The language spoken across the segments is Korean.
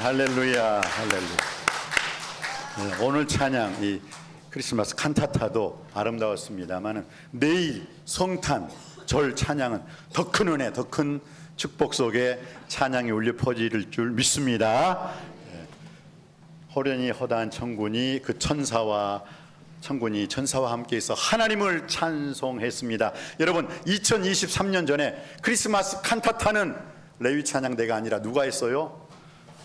할렐루야, 할렐루야. 네, 오늘 찬양, 이 크리스마스 칸타타도 아름다웠습니다만 내일 성탄 절 찬양은 더 큰 은혜, 더 큰 축복 속에 찬양이 울려 퍼질 줄 믿습니다. 호련히 허다한 천군이 그 천사와 함께해서 하나님을 찬송했습니다. 여러분, 2023년 전에 크리스마스 칸타타는 레위 찬양대가 아니라 누가 했어요?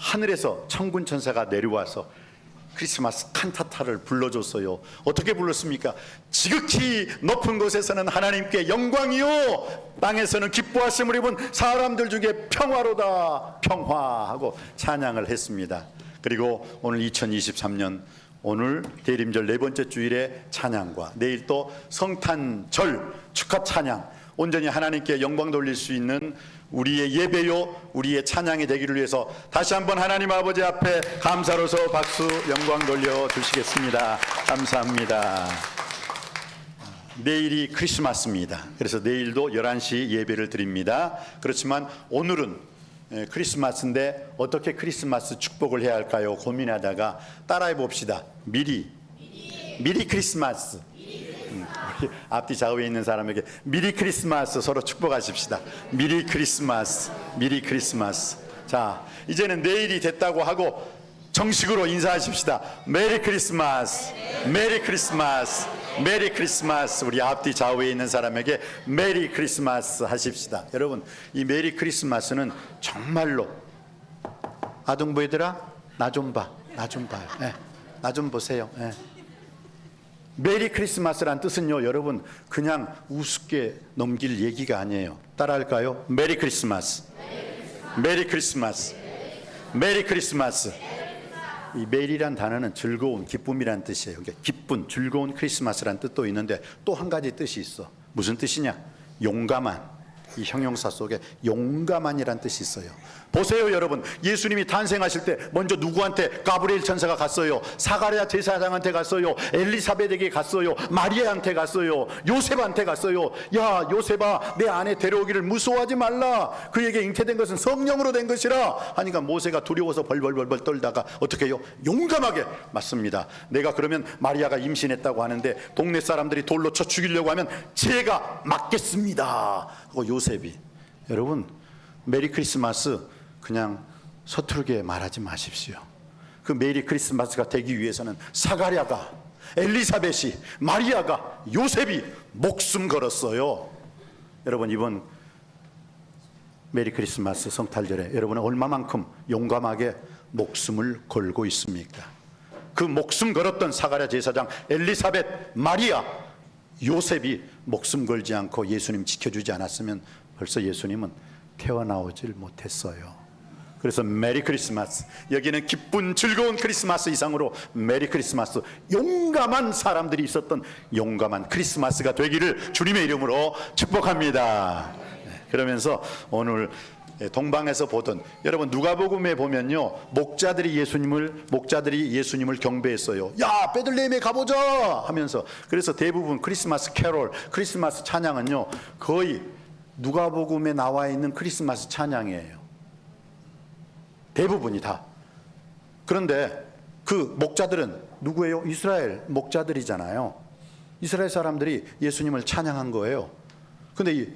하늘에서 천군 천사가 내려와서 크리스마스 칸타타를 불러줬어요. 어떻게 불렀습니까? 지극히 높은 곳에서는 하나님께 영광이요, 땅에서는 기뻐하심을 입은 사람들 중에 평화로다, 평화하고 찬양을 했습니다. 그리고 오늘 2023년 오늘 대림절 네 번째 주일의 찬양과 내일 또 성탄절 축하 찬양, 온전히 하나님께 영광 돌릴 수 있는 우리의 예배요, 우리의 찬양이 되기를 위해서 다시 한번 하나님 아버지 앞에 감사로서 박수 영광 돌려 주시겠습니다. 감사합니다. 내일이 크리스마스입니다. 그래서 내일도 11시 예배를 드립니다. 그렇지만 오늘은 크리스마스인데 어떻게 크리스마스 축복을 해야 할까요? 고민하다가 따라해 봅시다. 미리 크리스마스. 우리 앞뒤 좌우에 있는 사람에게 미리 크리스마스 서로 축복하십시다. 미리 크리스마스, 미리 크리스마스. 자, 이제는 내일이 됐다고 하고 정식으로 인사하십시다. 메리 크리스마스, 메리 크리스마스, 메리 크리스마스. 우리 앞뒤 좌우에 있는 사람에게 메리 크리스마스 하십시다. 여러분, 이 메리 크리스마스는 정말로 아동부 얘들아, 나 좀 봐, 나 좀 봐요. 나 좀 보세요. 메리 크리스마스란 뜻은요, 여러분, 그냥 우습게 넘길 얘기가 아니에요. 따라할까요? 메리 크리스마스, 메리 크리스마스, 메리 크리스마스. 이 메리란 단어는 즐거운, 기쁨이란 뜻이에요. 그러니까 기쁜, 즐거운 크리스마스란 뜻도 있는데 또 한 가지 뜻이 있어. 무슨 뜻이냐? 용감한. 이 형용사 속에 용감한이란 뜻이 있어요. 보세요, 여러분. 예수님이 탄생하실 때 먼저 누구한테? 가브리엘 천사가 갔어요. 사가랴 제사장한테 갔어요. 엘리사벳에게 갔어요. 마리아한테 갔어요. 요셉한테 갔어요. 야, 요셉아, 내 아내 데려오기를 무서워하지 말라. 그에게 잉태된 것은 성령으로 된 것이라 하니까 모세가 두려워서 벌벌벌 떨다가 어떻게 해요? 용감하게 맞습니다. 내가 그러면 마리아가 임신했다고 하는데 동네 사람들이 돌로 쳐 죽이려고 하면 제가 맞겠습니다 하고 요셉이. 여러분, 메리 크리스마스 그냥 서투르게 말하지 마십시오. 그 메리 크리스마스가 되기 위해서는 사가랴가, 엘리사벳이, 마리아가, 요셉이 목숨 걸었어요. 여러분, 이번 메리 크리스마스 성탄절에 여러분은 얼마만큼 용감하게 목숨을 걸고 있습니까? 그 목숨 걸었던 사가랴 제사장, 엘리사벳, 마리아, 요셉이 목숨 걸지 않고 예수님 지켜주지 않았으면 벌써 예수님은 태어나오질 못했어요. 그래서 메리 크리스마스, 여기는 기쁜 즐거운 크리스마스 이상으로 메리 크리스마스, 용감한 사람들이 있었던 용감한 크리스마스가 되기를 주님의 이름으로 축복합니다. 그러면서 오늘 동방에서 보던, 여러분 누가복음에 보면요, 목자들이 예수님을 경배했어요. 야, 베들레헴에 가보자 하면서. 그래서 대부분 크리스마스 캐롤, 크리스마스 찬양은요, 거의 누가복음에 나와 있는 크리스마스 찬양이에요. 대부분이 다. 그런데 그 목자들은 누구예요? 이스라엘 목자들이잖아요. 이스라엘 사람들이 예수님을 찬양한 거예요. 근데 이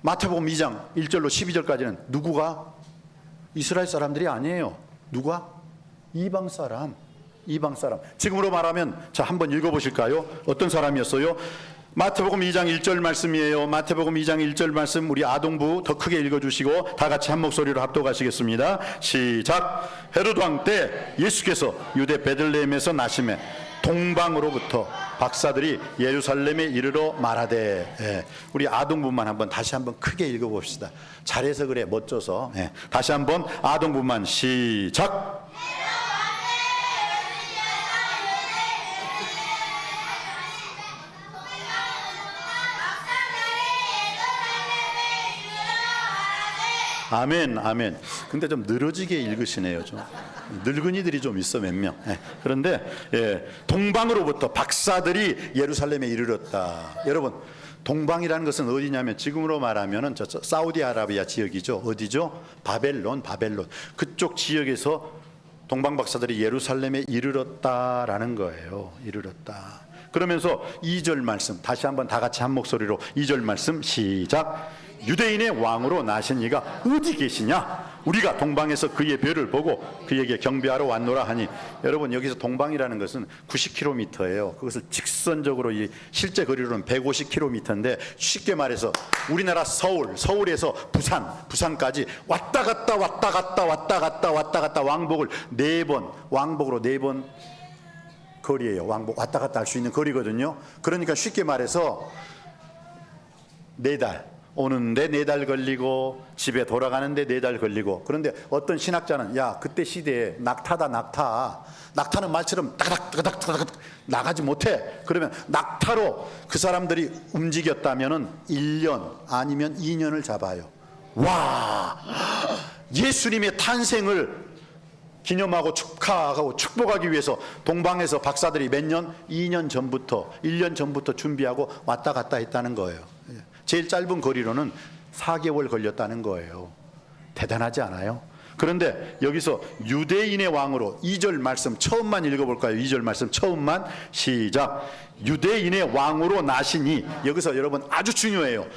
마태복음 2장 1절로 12절까지는 누구가? 이스라엘 사람들이 아니에요. 누가? 이방 사람. 지금으로 말하면, 자, 한번 읽어보실까요? 어떤 사람이었어요? 마태복음 2장 1절 말씀이에요. 마태복음 2장 1절 말씀 우리 아동부 더 크게 읽어주시고 다 같이 한 목소리로 합독하시겠습니다. 시작. 헤롯 왕 때 예수께서 유대 베들레헴에서 나심에 동방으로부터 박사들이 예루살렘에 이르러 말하되. 우리 아동부만 다시 한번 크게 읽어봅시다. 잘해서 그래, 멋져서. 다시 한번 아동부만 시작. 아멘, 아멘. 근데 좀 늘어지게 읽으시네요. 좀 늙은이들이 좀 있어, 몇 명. 그런데 동방으로부터 박사들이 예루살렘에 이르렀다. 여러분, 동방이라는 것은 어디냐면 지금으로 말하면은 저 사우디아라비아 지역이죠. 어디죠? 바벨론. 그쪽 지역에서 동방 박사들이 예루살렘에 이르렀다라는 거예요. 이르렀다. 그러면서 2절 말씀 다시 한번 다 같이 한 목소리로 2절 말씀 시작. 유대인의 왕으로 나신 이가 어디 계시냐? 우리가 동방에서 그의 별을 보고 그에게 경배하러 왔노라 하니. 여러분, 여기서 동방이라는 것은 90km예요. 그것을 직선적으로 이 실제 거리로는 150km인데 쉽게 말해서 우리나라 서울에서 부산까지 왔다 갔다 왕복을 4번, 왕복으로 4번 거리예요. 왕복 왔다 갔다 할 수 있는 거리거든요. 그러니까 쉽게 말해서 4달 오는데 4달 걸리고 집에 돌아가는데 4달 걸리고. 그런데 어떤 신학자는 야, 그때 시대에 낙타는 말처럼 따닥따닥따닥 나가지 못해. 그러면 낙타로 그 사람들이 움직였다면은 1년 아니면 2년을 잡아요. 와, 예수님의 탄생을 기념하고 축하하고 축복하기 위해서 동방에서 박사들이 몇 년? 2년 전부터 1년 전부터 준비하고 왔다 갔다 했다는 거예요. 제일 짧은 거리로는 4개월 걸렸다는 거예요. 대단하지 않아요? 그런데 여기서 유대인의 왕으로 2절 말씀 처음만 읽어볼까요? 2절 말씀 처음만 시작. 유대인의 왕으로 나시니. 여기서 여러분 아주 중요해요.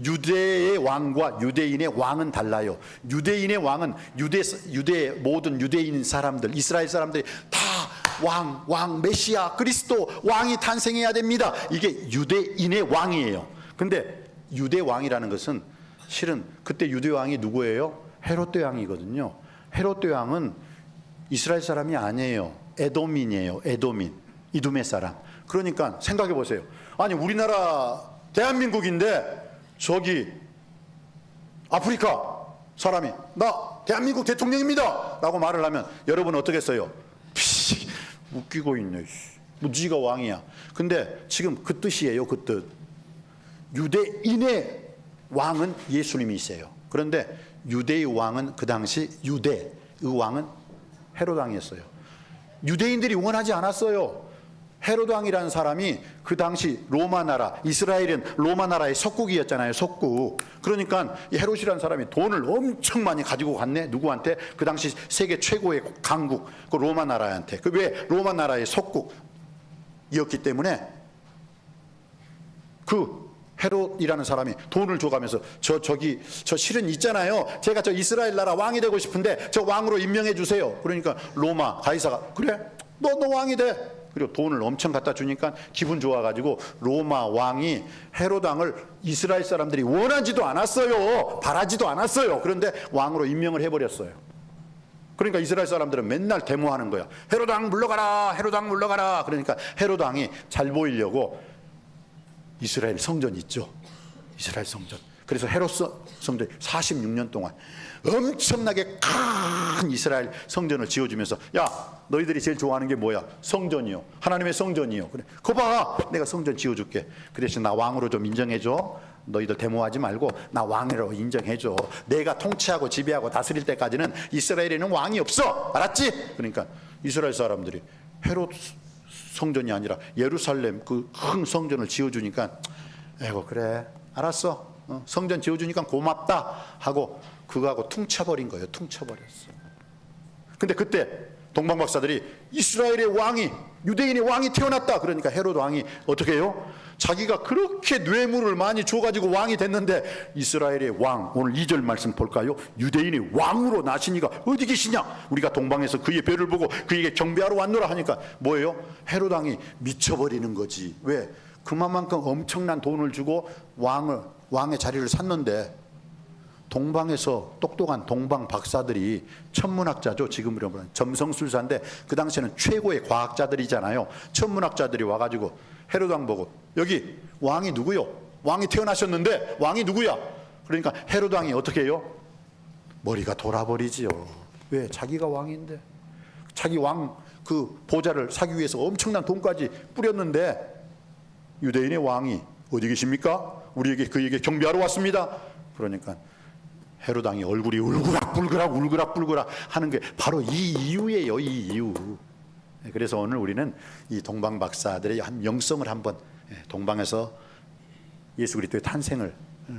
유대의 왕과 유대인의 왕은 달라요. 유대인의 왕은 유대 모든 유대인 사람들, 이스라엘 사람들이 다 왕 메시아 그리스도 왕이 탄생해야 됩니다. 이게 유대인의 왕이에요. 근데 유대 왕이라는 것은 실은 그때 유대 왕이 누구예요? 헤롯대 왕이거든요. 헤롯대 왕은 이스라엘 사람이 아니에요. 에돔인이에요. 이두메 사람. 그러니까 생각해 보세요. 아니, 우리나라 대한민국인데 저기 아프리카 사람이 나 대한민국 대통령입니다 라고 말을 하면 여러분 어떻겠어요? 웃기고 있네. 뭐 네가 왕이야. 근데 지금 그 뜻이에요. 그 뜻. 유대인의 왕은 예수님이세요. 그런데 유대의 왕은 그 당시 유대의 왕은 헤롯 왕이었어요. 유대인들이 원하지 않았어요. 헤롯 왕이라는 사람이 그 당시 로마 나라, 이스라엘은 로마 나라의 속국이었잖아요. 속국. 그러니까 이 헤롯이라는 사람이 돈을 엄청 많이 가지고 갔네. 누구한테? 그 당시 세계 최고의 강국, 그 로마 나라한테. 그 왜 로마 나라의 속국이었기 때문에 그 헤롯이라는 사람이 돈을 줘가면서 저 실은 있잖아요. 제가 저 이스라엘 나라 왕이 되고 싶은데 저 왕으로 임명해 주세요. 그러니까 로마 가이사가 그래? 너 왕이 돼. 그리고 돈을 엄청 갖다 주니까 기분 좋아가지고 로마 왕이 헤롯 왕을 이스라엘 사람들이 원하지도 않았어요. 바라지도 않았어요. 그런데 왕으로 임명을 해버렸어요. 그러니까 이스라엘 사람들은 맨날 데모하는 거야. 헤롯 왕 물러가라. 헤롯 왕 물러가라. 그러니까 헤롯 왕이 잘 보이려고 이스라엘 성전 있죠. 이스라엘 성전. 그래서 헤롯 성전 46년 동안 엄청나게 큰 이스라엘 성전을 지어주면서 야, 너희들이 제일 좋아하는 게 뭐야? 성전이요. 하나님의 성전이요. 그래. 그거 봐. 내가 성전 지어줄게. 그 대신 나 왕으로 좀 인정해줘. 너희들 데모하지 말고 나 왕으로 인정해줘. 내가 통치하고 지배하고 다스릴 때까지는 이스라엘에는 왕이 없어. 알았지? 그러니까 이스라엘 사람들이 헤롯 성전이 아니라 예루살렘 그 큰 성전을 지어주니까 에고 그래 알았어. 성전 지어주니까 고맙다 하고 그거하고 퉁쳐버린 거예요. 퉁쳐버렸어. 근데 그때 동방 박사들이 이스라엘의 왕이 유대인의 왕이 태어났다. 그러니까 헤롯 왕이 어떻게 해요? 자기가 그렇게 뇌물을 많이 줘가지고 왕이 됐는데 이스라엘의 왕, 오늘 2절 말씀 볼까요? 유대인의 왕으로 나시니가 어디 계시냐? 우리가 동방에서 그의 별을 보고 그에게 경배하러 왔노라 하니까 뭐예요? 헤롯 왕이 미쳐버리는 거지. 왜? 그만큼 엄청난 돈을 주고 왕의 자리를 샀는데 동방에서 똑똑한 동방 박사들이 천문학자죠. 지금으로 보면 점성술사인데 그 당시에는 최고의 과학자들이잖아요. 천문학자들이 와가지고 헤롯 왕 보고 여기 왕이 누구요? 왕이 태어나셨는데 왕이 누구야? 그러니까 헤롯 왕이 어떻게 해요? 머리가 돌아버리지요. 왜? 자기가 왕인데 자기 왕 그 보좌를 사기 위해서 엄청난 돈까지 뿌렸는데 유대인의 왕이 어디 계십니까? 우리에게 그에게 경배하러 왔습니다. 그러니까 헤롯 왕이 얼굴이 울그락 하는 게 바로 이 이유예요. 이 이유. 그래서 오늘 우리는 이 동방 박사들의 한 영성을 한번 동방에서 예수 그리스도의 탄생을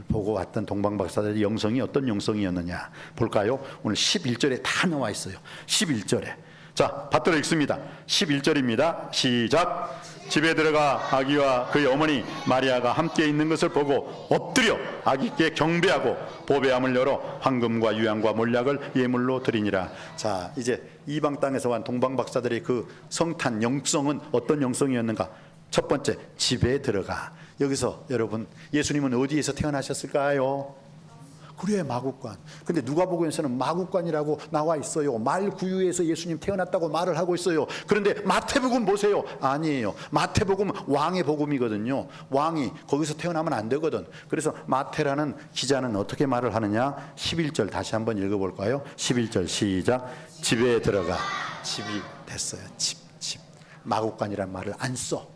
보고 왔던 동방 박사들의 영성이 어떤 영성이었느냐 볼까요? 오늘 11절에 다 나와 있어요. 11절에 자, 받들어 읽습니다. 11절입니다. 시작. 집에 들어가 아기와 그의 어머니 마리아가 함께 있는 것을 보고 엎드려 아기께 경배하고 보배함을 열어 황금과 유향과 몰약을 예물로 드리니라. 자, 이제 이방 땅에서 온 동방 박사들의 그 성탄 영성은 어떤 영성이었는가? 첫 번째, 집에 들어가. 여기서 여러분, 예수님은 어디에서 태어나셨을까요? 그래, 마구간. 근데 누가복음에서는 마구간이라고 나와 있어요. 말구유에서 예수님 태어났다고 말을 하고 있어요. 그런데 마태복음 보세요. 아니에요. 마태복음 왕의 복음이거든요. 왕이 거기서 태어나면 안 되거든. 그래서 마태라는 기자는 어떻게 말을 하느냐? 11절 다시 한번 읽어볼까요? 11절 시작. 집에 들어가. 집이 됐어요. 집. 마구간이란 말을 안 써.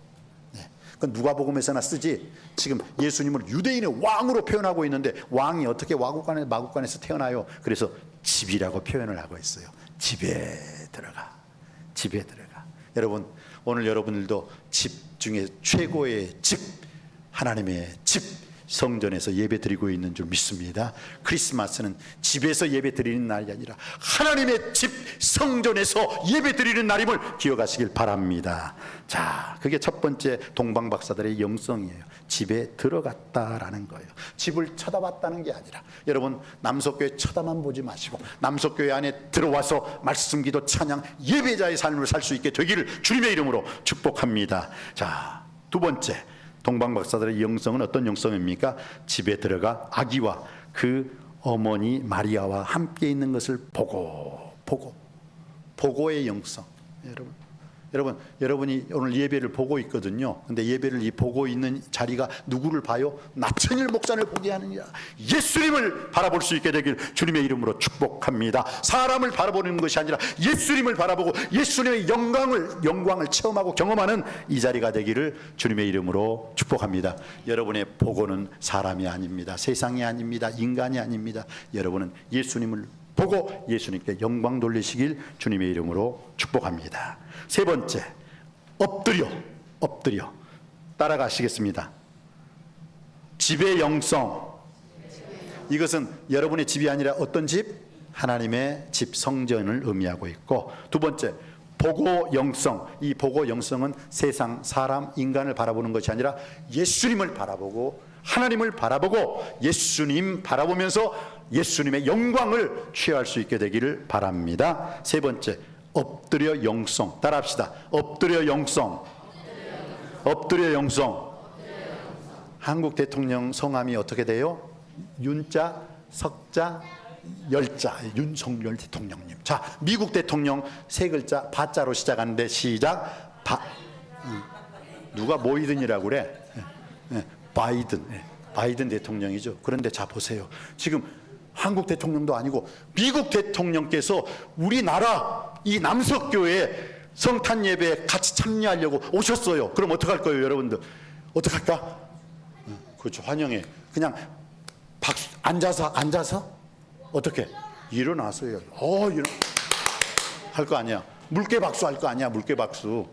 그건 누가복음에서나 쓰지. 지금 예수님을 유대인의 왕으로 표현하고 있는데 왕이 어떻게 마구간에서 태어나요? 그래서 집이라고 표현을 하고 있어요. 집에 들어가. 여러분, 오늘 여러분들도 집 중에 최고의 집, 하나님의 집, 성전에서 예배 드리고 있는 줄 믿습니다. 크리스마스는 집에서 예배 드리는 날이 아니라 하나님의 집 성전에서 예배 드리는 날임을 기억하시길 바랍니다. 자, 그게 첫 번째 동방 박사들의 영성이에요. 집에 들어갔다라는 거예요. 집을 쳐다봤다는 게 아니라, 여러분, 남석교회 쳐다만 보지 마시고 남석교회 안에 들어와서 말씀기도 찬양 예배자의 삶을 살 수 있게 되기를 주님의 이름으로 축복합니다. 자, 두 번째, 동방 박사들의 영성은 어떤 영성입니까? 집에 들어가 아기와 그 어머니 마리아와 함께 있는 것을 보고의 영성. 여러분이 오늘 예배를 보고 있거든요. 근데 예배를 보고 있는 자리가 누구를 봐요? 나천일 목사를 보게 하느냐, 예수님을 바라볼 수 있게 되길 주님의 이름으로 축복합니다. 사람을 바라보는 것이 아니라 예수님을 바라보고 예수님의 영광을 체험하고 경험하는 이 자리가 되기를 주님의 이름으로 축복합니다. 여러분의 보고는 사람이 아닙니다. 세상이 아닙니다. 인간이 아닙니다. 여러분은 예수님을 보고 예수님께 영광 돌리시길 주님의 이름으로 축복합니다. 세 번째, 엎드려 따라가시겠습니다. 집의 영성. 이것은 여러분의 집이 아니라 어떤 집? 하나님의 집, 성전을 의미하고 있고, 두 번째, 보고 영성. 이 보고 영성은 세상, 사람, 인간을 바라보는 것이 아니라 예수님을 바라보고 하나님을 바라보고 예수님 바라보면서 예수님의 영광을 취할 수 있게 되기를 바랍니다. 세 번째, 엎드려 영성. 따라합시다. 엎드려 영성. 한국 대통령 성함이 어떻게 돼요? 윤자, 석자, 열자. 윤석열 대통령님. 자, 미국 대통령 세 글자 바자로 시작하는데 시작. 누가 모이든이라고 그래? 바이든 대통령이죠. 그런데 자, 보세요. 지금 한국 대통령도 아니고 미국 대통령께서 우리나라 이 남석교회 성탄 예배에 같이 참여하려고 오셨어요. 그럼 어떡할 거예요, 여러분들? 어떡할까? 그렇죠, 환영해. 그냥 박수, 앉아서 어떻게? 일어나서요. 할 거 아니야. 물개 박수 할 거 아니야. 물개 박수.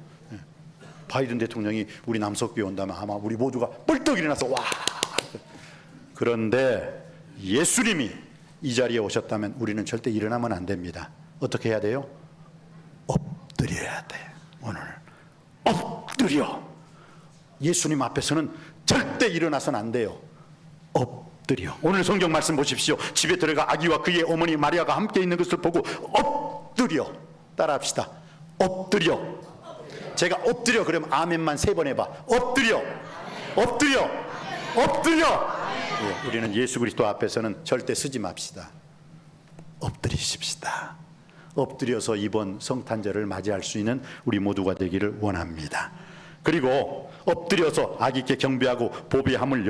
바이든 대통령이 우리 남석교회 온다면 아마 우리 모두가 뻘떡 일어나서 와. 그런데 예수님이 이 자리에 오셨다면 우리는 절대 일어나면 안 됩니다. 어떻게 해야 돼요? 엎드려야 돼. 오늘 엎드려. 예수님 앞에서는 절대 일어나서는 안 돼요. 엎드려. 오늘 성경 말씀 보십시오. 집에 들어가 아기와 그의 어머니 마리아가 함께 있는 것을 보고 엎드려. 따라합시다. 엎드려. 제가 엎드려 그러면 아멘만 3번 해봐. 엎드려. 예, 우리는 예수 그리스도 앞에서는 절대 쓰지 맙시다. 엎드리십시다. 엎드려서 이번 성탄절을 맞이할 수 있는 우리 모두가 되기를 원합니다. 그리고 엎드려서 아기께 경배하고 보배함을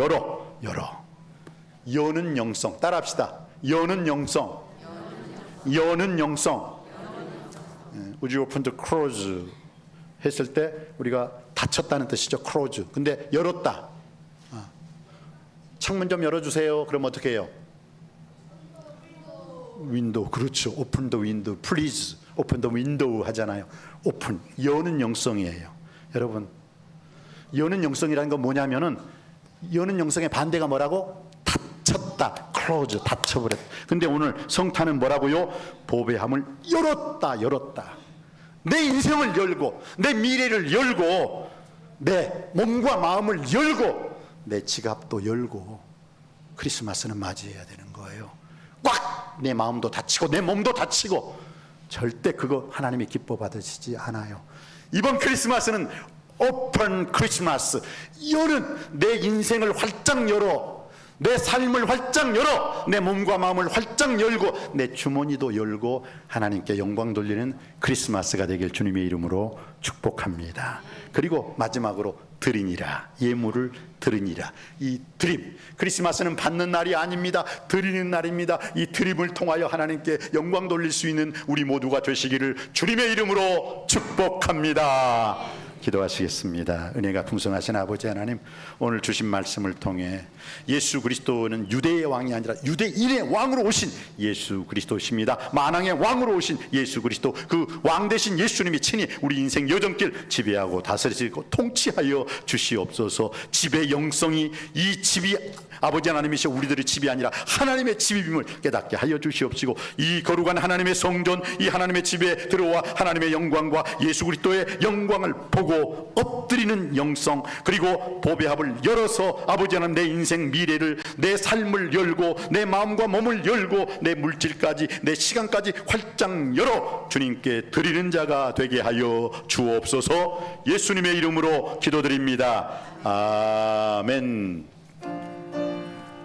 여는 영성. 따라합시다. 여는 영성. 우주 오픈 더 크로즈 했을 때 우리가 닫혔다는 뜻이죠. 크로즈. 근데 열었다. 창문 좀 열어주세요. 그럼 어떻게 해요? 윈도우. 그렇죠. 오픈 더 윈도우. 플리즈 오픈 더 윈도우 하잖아요. 오픈. 여는 영성이에요. 여러분, 여는 영성이라는 건 뭐냐면은 여는 영성의 반대가 뭐라고? 닫혔다. 클로즈. 닫혀버렸다. 근데 오늘 성탄은 뭐라고요? 보배함을 열었다. 내 인생을 열고 내 미래를 열고 내 몸과 마음을 열고 내 지갑도 열고 크리스마스는 맞이해야 되는 거예요. 꽉 내 마음도 다치고 내 몸도 다치고 절대 그거 하나님이 기뻐 받으시지 않아요. 이번 크리스마스는 오픈 크리스마스, 여는 내 인생을 활짝 열어, 내 삶을 활짝 열어, 내 몸과 마음을 활짝 열고 내 주머니도 열고 하나님께 영광 돌리는 크리스마스가 되길 주님의 이름으로 축복합니다. 그리고 마지막으로 드리니라, 예물을 드리니라. 이 드림, 크리스마스는 받는 날이 아닙니다. 드리는 날입니다. 이 드림을 통하여 하나님께 영광 돌릴 수 있는 우리 모두가 되시기를 주님의 이름으로 축복합니다. 기도하시겠습니다. 은혜가 풍성하신 아버지 하나님, 오늘 주신 말씀을 통해 예수 그리스도는 유대의 왕이 아니라 유대인의 왕으로 오신 예수 그리스도십니다. 만왕의 왕으로 오신 예수 그리스도, 그 왕 되신 예수님이 친히 우리 인생 여정길 지배하고 다스리고 통치하여 주시옵소서. 집의 영성이 이 집이 아버지 하나님이시 우리들의 집이 아니라 하나님의 집임을 깨닫게 하여 주시옵시고, 이 거룩한 하나님의 성전, 이 하나님의 집에 들어와 하나님의 영광과 예수 그리스도의 영광을 보고 엎드리는 영성, 그리고 보배합을 열어서 아버지 하나님 내 인생 미래를, 내 삶을 열고 내 마음과 몸을 열고 내 물질까지 내 시간까지 활짝 열어 주님께 드리는 자가 되게 하여 주옵소서. 예수님의 이름으로 기도드립니다. 아멘.